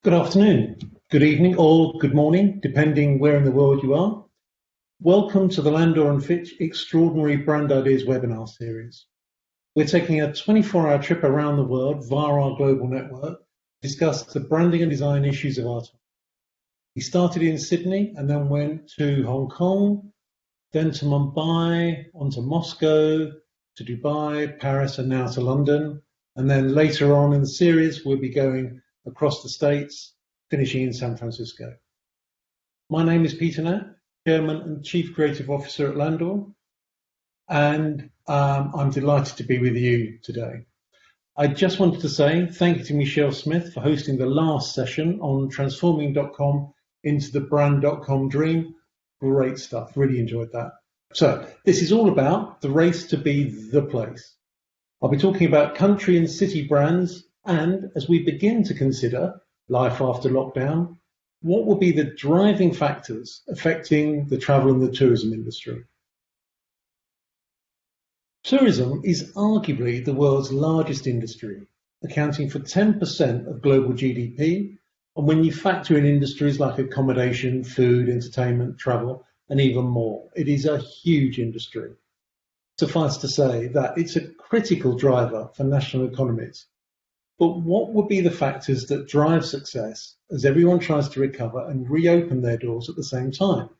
Good afternoon, good evening, or good morning, depending where in the world you are. Welcome to the Landor&FITCH Extraordinary Brand Ideas webinar series. We're taking a 24-hour trip around the world via our global network to discuss the branding and design issues of our time. We started in Sydney and then went to Hong Kong, then to Mumbai, on to Moscow, to Dubai, Paris, and now to London. And then later on in the series, we'll be going across the States, finishing in San Francisco. My name is Peter Knapp, Chairman and Chief Creative Officer at Landor, and I'm delighted to be with you today. I just wanted to say thank you to Michelle Smith for hosting the last session on transforming.com into the brand.com dream. Great stuff, really enjoyed that. So this is all about the race to be the place. I'll be talking about country and city brands, and as we begin to consider life after lockdown, what will be the driving factors affecting the travel and the tourism industry? Tourism is arguably the world's largest industry, accounting for 10% of global GDP, and when you factor in industries like accommodation, food, entertainment, travel, and even more, it is a huge industry. Suffice to say that it's a critical driver for national economies. But what would be the factors that drive success as everyone tries to recover and reopen their doors at the same time?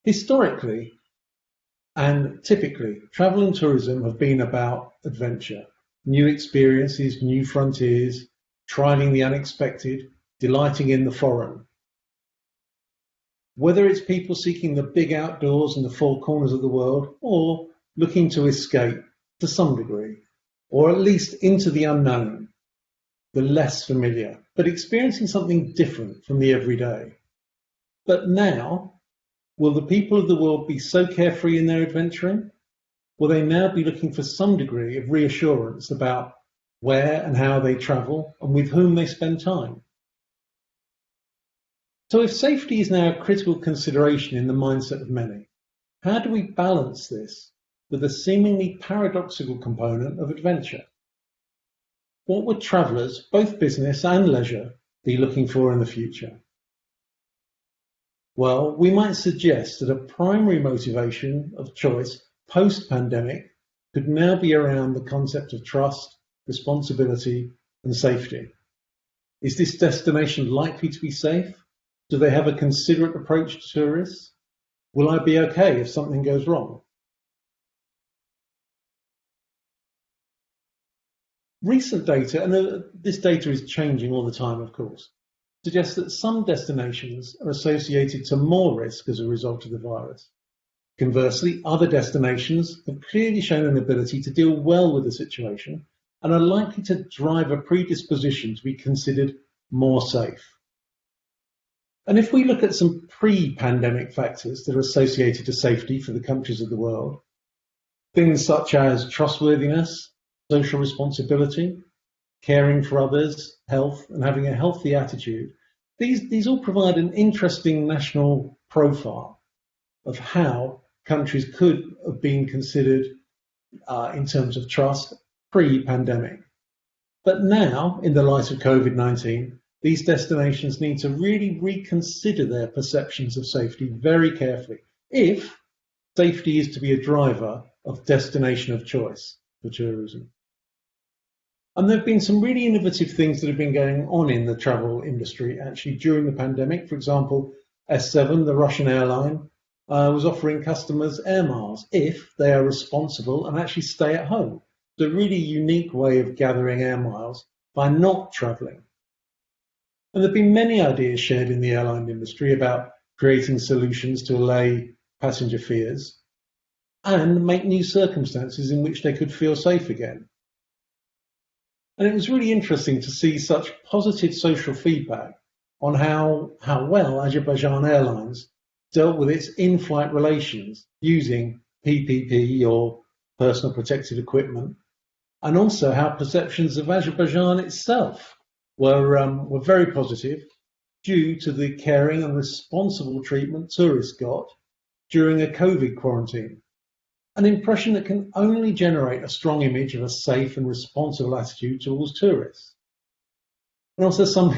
Historically and typically, travel and tourism have been about adventure, new experiences, new frontiers, trialing the unexpected, delighting in the foreign. Whether it's people seeking the big outdoors and the four corners of the world, or looking to escape to some degree, or at least into the unknown, the less familiar, but experiencing something different from the everyday. But now, will the people of the world be so carefree in their adventuring? Will they now be looking for some degree of reassurance about where and how they travel and with whom they spend time? So if safety is now a critical consideration in the mindset of many, how do we balance this with a seemingly paradoxical component of adventure? What would travellers, both business and leisure, be looking for in the future? Well, we might suggest that a primary motivation of choice post-pandemic could now be around the concept of trust, responsibility, and safety. Is this destination likely to be safe? Do they have a considerate approach to tourists? Will I be okay if something goes wrong? Recent data, and this data is changing all the time, of course, suggests that some destinations are associated to more risk as a result of the virus. Conversely, other destinations have clearly shown an ability to deal well with the situation and are likely to drive a predisposition to be considered more safe. And if we look at some pre-pandemic factors that are associated to safety for the countries of the world, things such as trustworthiness, social responsibility, caring for others, health, and having a healthy attitude, these all provide an interesting national profile of how countries could have been considered in terms of trust pre-pandemic. But now, in the light of COVID-19, these destinations need to really reconsider their perceptions of safety very carefully, if safety is to be a driver of destination of choice for tourism. And there have been some really innovative things that have been going on in the travel industry actually during the pandemic. For example, S7, the Russian airline, was offering customers air miles if they are responsible and actually stay at home. It's a really unique way of gathering air miles by not traveling. And there have been many ideas shared in the airline industry about creating solutions to allay passenger fears and make new circumstances in which they could feel safe again. And it was really interesting to see such positive social feedback on how well Azerbaijan Airlines dealt with its in-flight relations using PPE or personal protective equipment, and also how perceptions of Azerbaijan itself were very positive due to the caring and responsible treatment tourists got during a COVID quarantine. An impression that can only generate a strong image of a safe and responsible attitude towards tourists. And also some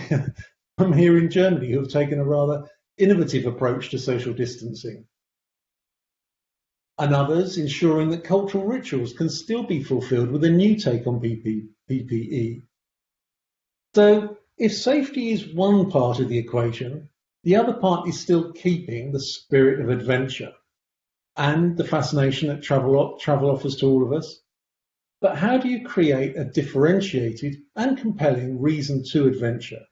from here in Germany who have taken a rather innovative approach to social distancing. And others ensuring that cultural rituals can still be fulfilled with a new take on PPE. So if safety is one part of the equation, the other part is still keeping the spirit of adventure and the fascination that travel offers to all of us. But how do you create a differentiated and compelling reason to adventure?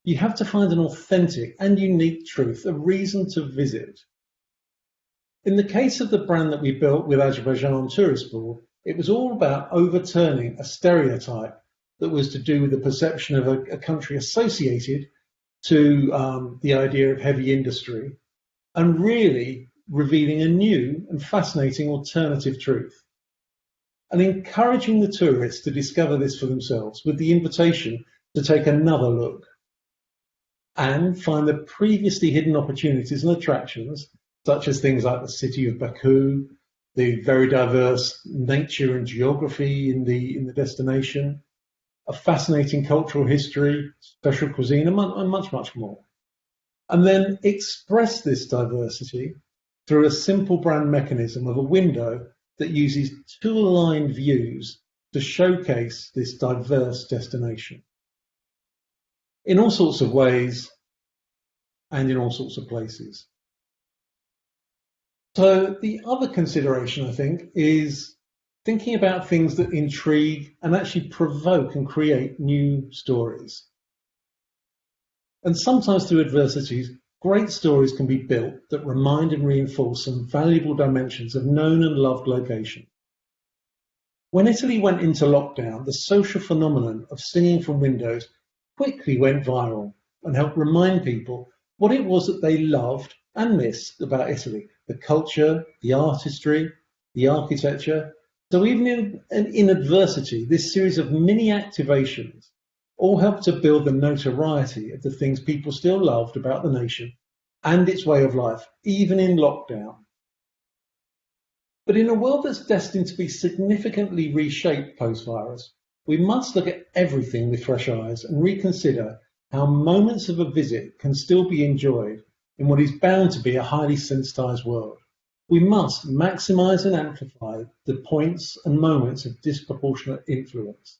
You have to find an authentic and unique truth, a reason to visit. In the case of the brand that we built with Azerbaijan Tourist Board, it was all about overturning a stereotype that was to do with the perception of a country associated to the idea of heavy industry, and really revealing a new and fascinating alternative truth, and encouraging the tourists to discover this for themselves with the invitation to take another look and find the previously hidden opportunities and attractions, such as things like the city of Baku, the very diverse nature and geography in the destination, a fascinating cultural history, special cuisine, and much, much more. And then express this diversity through a simple brand mechanism of a window that uses two aligned views to showcase this diverse destination in all sorts of ways and in all sorts of places. So the other consideration, I think, is thinking about things that intrigue and actually provoke and create new stories. And sometimes through adversities, great stories can be built that remind and reinforce some valuable dimensions of known and loved location. When Italy went into lockdown, the social phenomenon of singing from windows quickly went viral and helped remind people what it was that they loved and missed about Italy: the culture, the artistry, the architecture. So even in adversity, this series of mini activations all helped to build the notoriety of the things people still loved about the nation and its way of life, even in lockdown. But in a world that's destined to be significantly reshaped post-virus, we must look at everything with fresh eyes and reconsider how moments of a visit can still be enjoyed in what is bound to be a highly sensitized world. We must maximize and amplify the points and moments of disproportionate influence.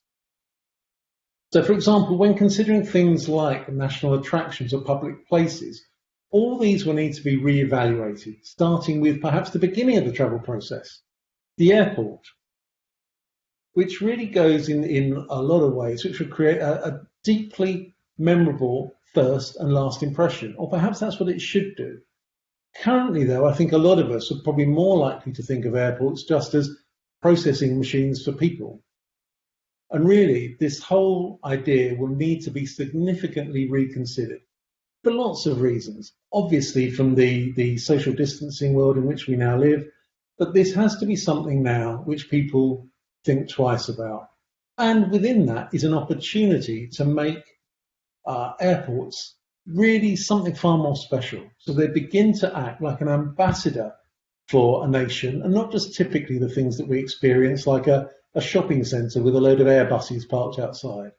So, for example, when considering things like national attractions or public places, all these will need to be re-evaluated, starting with perhaps the beginning of the travel process, the airport, which really goes in a lot of ways, which would create a deeply memorable first and last impression, or perhaps that's what it should do. Currently, though, I think a lot of us are probably more likely to think of airports just as processing machines for people. And really, this whole idea will need to be significantly reconsidered for lots of reasons. Obviously, from the social distancing world in which we now live, but this has to be something now which people think twice about. And within that is an opportunity to make airports really something far more special. So they begin to act like an ambassador for a nation, and not just typically the things that we experience, like a shopping centre with a load of Airbuses parked outside.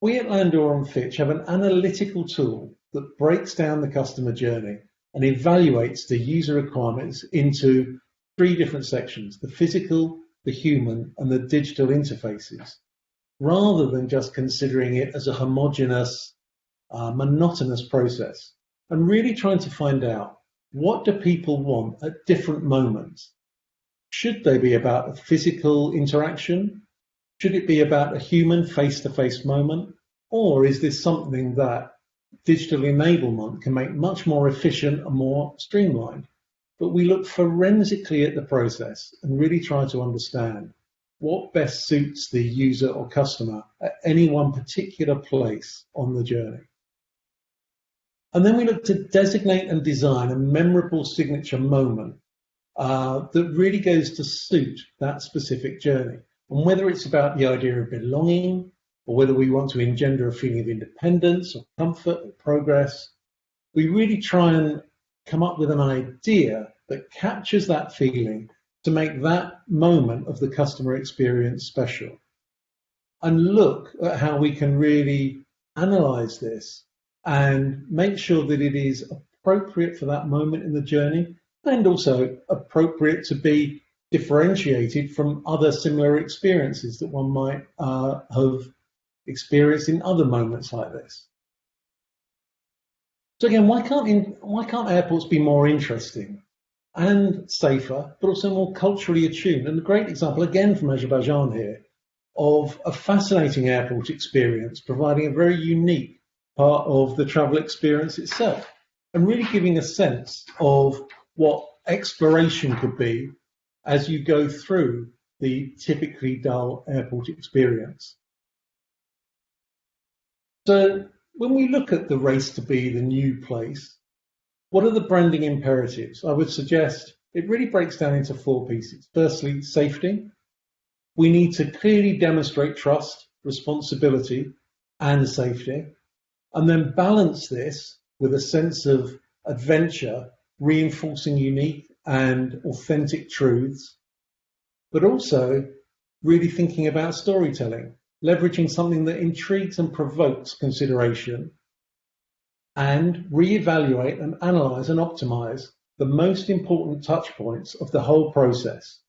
We at Landor&FITCH have an analytical tool that breaks down the customer journey and evaluates the user requirements into three different sections: the physical, the human, and the digital interfaces, rather than just considering it as a homogeneous, monotonous process, and really trying to find out, what do people want at different moments? Should they be about a physical interaction? Should it be about a human face-to-face moment? Or is this something that digital enablement can make much more efficient and more streamlined? But we look forensically at the process and really try to understand what best suits the user or customer at any one particular place on the journey. And then we look to designate and design a memorable signature moment that really goes to suit that specific journey. And whether it's about the idea of belonging, or whether we want to engender a feeling of independence or comfort or progress, we really try and come up with an idea that captures that feeling to make that moment of the customer experience special. and look at how we can really analyze this and make sure that it is appropriate for that moment in the journey and also appropriate to be differentiated from other similar experiences that one might have experienced in other moments like this. So again, why can't airports be more interesting and safer, but also more culturally attuned? And a great example, again from Azerbaijan here, of a fascinating airport experience, providing a very unique part of the travel experience itself, and really giving a sense of what exploration could be as you go through the typically dull airport experience. So when we look at the race to be the new place, what are the branding imperatives? I would suggest it really breaks down into 4 pieces. Firstly, safety. We need to clearly demonstrate trust, responsibility, and safety, and then balance this with a sense of adventure, reinforcing unique and authentic truths, but also really thinking about storytelling, leveraging something that intrigues and provokes consideration, and reevaluate and analyze and optimize the most important touch points of the whole process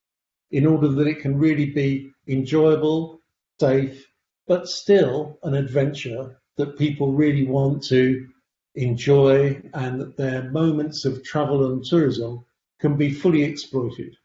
in order that it can really be enjoyable, safe, but still an adventure that people really want to enjoy, and that their moments of travel and tourism can be fully exploited.